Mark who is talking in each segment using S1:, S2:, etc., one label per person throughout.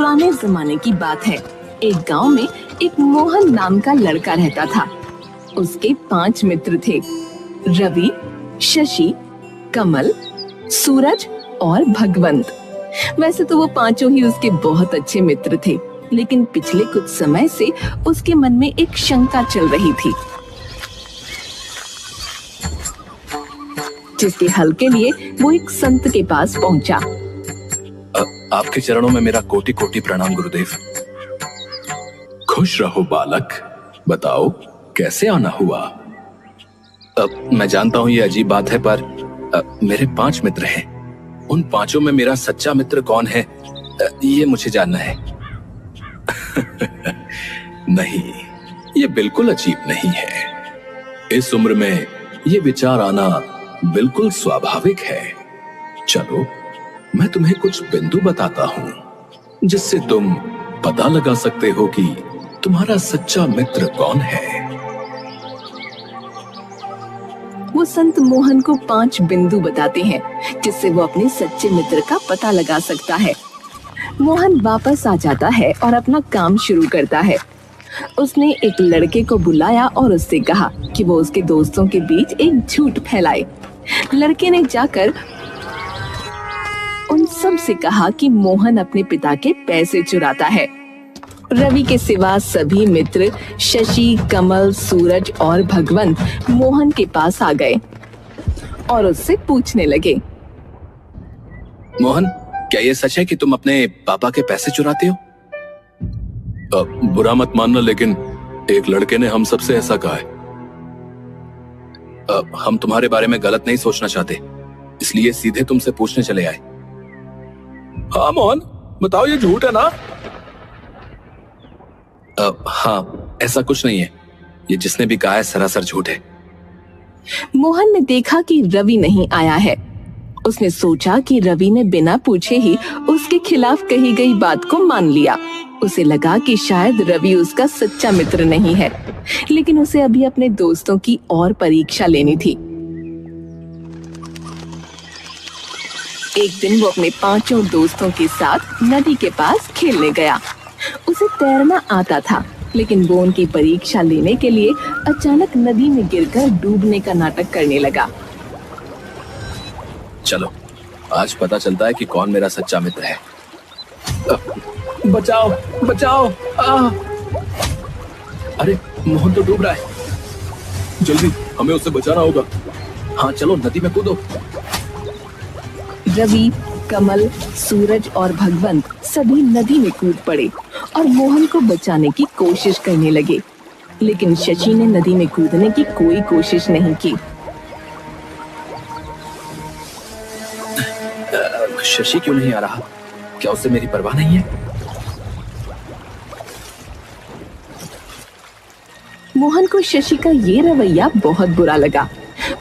S1: पुराने जमाने की बात है। एक गांव में एक मोहन नाम का लड़का रहता था। उसके 5 मित्र थे, रवि, शशि, कमल, सूरज और भगवंत। वैसे तो वो पांचों ही उसके बहुत अच्छे मित्र थे, लेकिन पिछले कुछ समय से उसके मन में एक शंका चल रही थी, जिसके हल के लिए वो एक संत के पास पहुंचा।
S2: आपके चरणों में मेरा कोटि कोटि प्रणाम गुरुदेव। खुश रहो बालक, बताओ कैसे आना हुआ। मैं जानता हूं ये अजीब बात है, पर मेरे 5 मित्र हैं। उन 5 में मेरा सच्चा मित्र कौन है, ये मुझे जानना है। नहीं, ये बिल्कुल अजीब नहीं है। इस उम्र में ये विचार आना बिल्कुल स्वाभाविक है। चलो, मैं तुम्हें कुछ बिंदु बताता हूं, जिससे तुम पता लगा सकते हो कि तुम्हारा सच्चा मित्र कौन है।
S1: वो संत मोहन को 5 बिंदु बताते हैं, जिससे वो अपने सच्चे मित्र का पता लगा सकता है। मोहन वापस आ जाता है और अपना काम शुरू करता है। उसने एक लड़के को बुलाया और उससे कहा कि वो उसके दोस्तों के बीच एक झूठ फैलाए। लड़के ने जाकर उन सब से कहा कि मोहन अपने पिता के पैसे चुराता है। रवि के सिवा सभी मित्र शशि, कमल, सूरज और भगवंत मोहन के पास आ गए और उससे पूछने लगे,
S2: मोहन, क्या ये सच है कि तुम अपने पापा के पैसे चुराते हो? बुरा मत मानना, लेकिन एक लड़के ने हम सबसे ऐसा कहा है। हम तुम्हारे बारे में गलत नहीं सोचना चाहते, इसलिए सीधे तुमसे पूछने चले आए। हाँ मोहन, बताओ ये झूठ है ना? हाँ, ऐसा कुछ नहीं है। ये जिसने भी कहा है सरासर झूठ है।
S1: मोहन ने देखा कि रवि नहीं आया है। उसने सोचा कि रवि ने बिना पूछे ही उसके खिलाफ कही गई बात को मान लिया। उसे लगा कि शायद रवि उसका सच्चा मित्र नहीं है, लेकिन उसे अभी अपने दोस्तों की और परीक्षा लेनी थी। एक दिन वो अपने 5 दोस्तों के साथ नदी के पास खेलने गया। उसे तैरना आता था, लेकिन वो उनकी परीक्षा लेने के लिए अचानक नदी में गिरकर डूबने का नाटक करने लगा।
S2: चलो, आज पता चलता है कि कौन मेरा सच्चा मित्र है। बचाओ, बचाओ! अरे, मोहन तो डूब रहा है। जल्दी, हमें उसे बचाना होगा। हाँ, चलो नदी में कूदो।
S1: रवि, कमल, सूरज और भगवंत सभी नदी में कूद पड़े और मोहन को बचाने की कोशिश करने लगे, लेकिन शशि ने नदी में कूदने की कोई कोशिश नहीं की।
S2: शशि क्यों नहीं आ रहा? क्या उसे मेरी परवाह नहीं है?
S1: मोहन को शशि का ये रवैया बहुत बुरा लगा।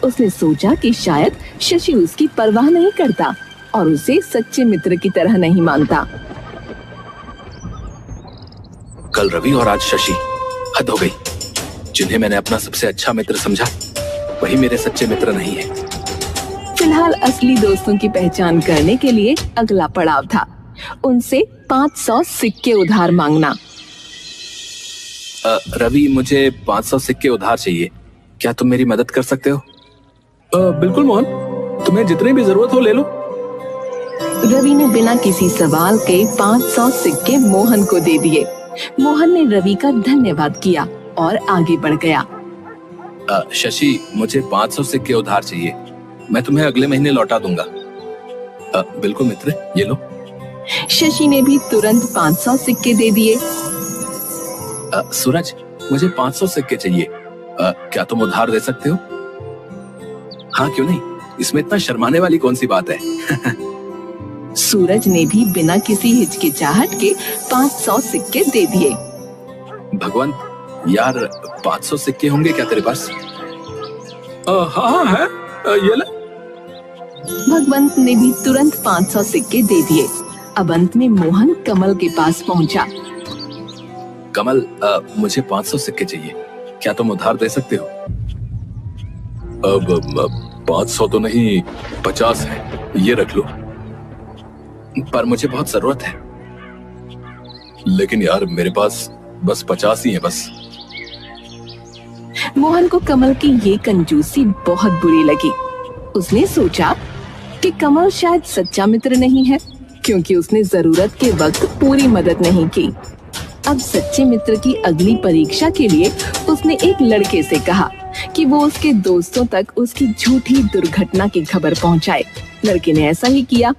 S1: उसने सोचा कि शायद शशि उसकी परवाह नहीं करता और उसे सच्चे मित्र की तरह नहीं मानता।
S2: कल रवि और आज शशि, हद हो गई। जिन्हें मैंने अपना सबसे अच्छा मित्र समझा, वही मेरे सच्चे मित्र नहीं है।
S1: फिलहाल असली दोस्तों की पहचान करने के लिए अगला पड़ाव था उनसे 500 सिक्के उधार मांगना।
S2: रवि, मुझे 500 सिक्के उधार चाहिए। क्या तुम मेरी मदद कर सकते हो? बिल्कुल मोहन, तुम्हें जितनी भी जरूरत हो ले लो।
S1: रवि ने बिना किसी सवाल के 500 सिक्के मोहन को दे दिए। मोहन ने रवि का धन्यवाद किया और आगे बढ़ गया।
S2: शशि, मुझे 500 सिक्के उधार चाहिए। मैं तुम्हें अगले महीने लौटा दूंगा। बिल्कुल मित्र, ये लो।
S1: शशि ने भी तुरंत 500 सिक्के दे दिए।
S2: सूरज, मुझे 500 सिक्के चाहिए। क्या तुम उधार दे सकते हो? हाँ, क्यों नहीं, इसमें इतना शर्माने वाली कौन सी बात है?
S1: सूरज ने भी बिना किसी हिचकिचाहट के 500 सिक्के दे दिए।
S2: भगवंत, यार 500 सिक्के होंगे क्या तेरे पास? हाँ है, ये ले।
S1: भगवंत ने भी तुरंत 500 सिक्के दे दिए। अब अंत में मोहन कमल के पास पहुंचा।
S2: कमल, मुझे 500 सिक्के चाहिए। क्या तुम उधार दे सकते हो? अब 500 तो नहीं, 50 है, ये रख लो। पर मुझे बहुत जरूरत है। लेकिन यार मेरे पास बस 50 ही है बस।
S1: मोहन को कमल की ये कंजूसी बहुत बुरी लगी। उसने सोचा कि कमल शायद सच्चा मित्र नहीं है, क्योंकि उसने जरूरत के वक्त पूरी मदद नहीं की। अब सच्चे मित्र की अगली परीक्षा के लिए उसने एक लड़के से कहा कि वो उसके दोस्तों तक उसकी झूठी दुर्घटना की खबर पहुंचाए। लड़के ने ऐसा ही किया।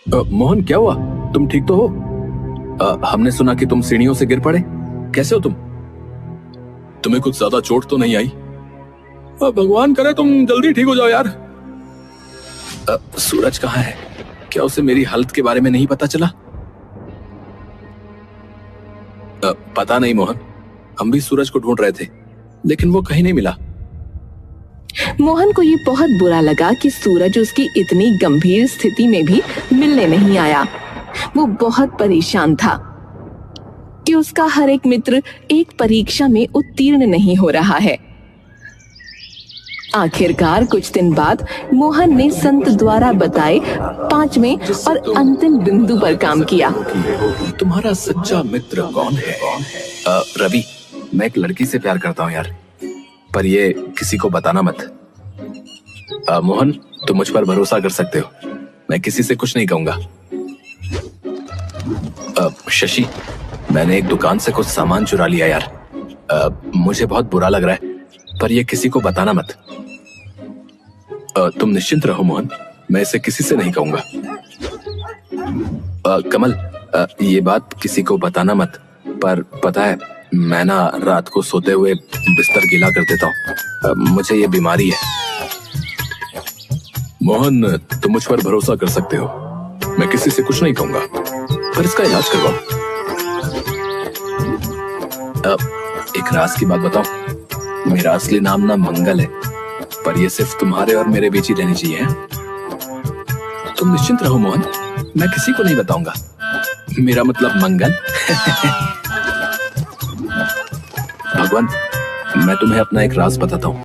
S2: मोहन क्या हुआ? तुम ठीक तो हो? हमने सुना कि तुम सीढ़ियों से गिर पड़े। कैसे हो तुम? तुम्हें कुछ ज्यादा चोट तो नहीं आई? भगवान करे तुम जल्दी ठीक हो जाओ यार। सूरज कहाँ है? क्या उसे मेरी हालत के बारे में नहीं पता चला? पता नहीं मोहन, हम भी सूरज को ढूंढ रहे थे लेकिन वो कहीं नहीं मिला।
S1: मोहन को ये बहुत बुरा लगा कि सूरज उसकी इतनी गंभीर स्थिति में भी मिलने नहीं आया। वो बहुत परेशान था कि उसका हर एक मित्र एक परीक्षा में उत्तीर्ण नहीं हो रहा है। आखिरकार कुछ दिन बाद मोहन ने संत द्वारा बताए 5वें और अंतिम बिंदु पर काम किया।
S2: तुम्हारा सच्चा मित्र कौन है? रवि, मैं एक लड़की से प्यार करता हूँ यार, पर ये किसी को बताना मत। मोहन, तुम मुझ पर भरोसा कर सकते हो, मैं किसी से कुछ नहीं कहूंगा। शशि, मैंने एक दुकान से कुछ सामान चुरा लिया यार। मुझे बहुत बुरा लग रहा है, पर ये किसी को बताना मत। तुम निश्चिंत रहो मोहन, मैं इसे किसी से नहीं कहूंगा। कमल, ये बात किसी को बताना मत, पर पता है मैं ना रात को सोते हुए बिस्तर गीला कर देता हूँ। मुझे ये बीमारी है। मोहन, तुम मुझ पर भरोसा कर सकते हो, मैं किसी से कुछ नहीं कहूंगा, पर इसका इलाज करवाओ। एक राज की बात बताऊं, मेरा असली नाम ना मंगल है, पर ये सिर्फ तुम्हारे और मेरे बीच ही रहनी चाहिए। तुम निश्चिंत रहो मोहन, मैं किसी को नहीं बताऊंगा। मेरा मतलब मंगल। भगवान, मैं तुम्हें अपना एक राज बताता हूँ।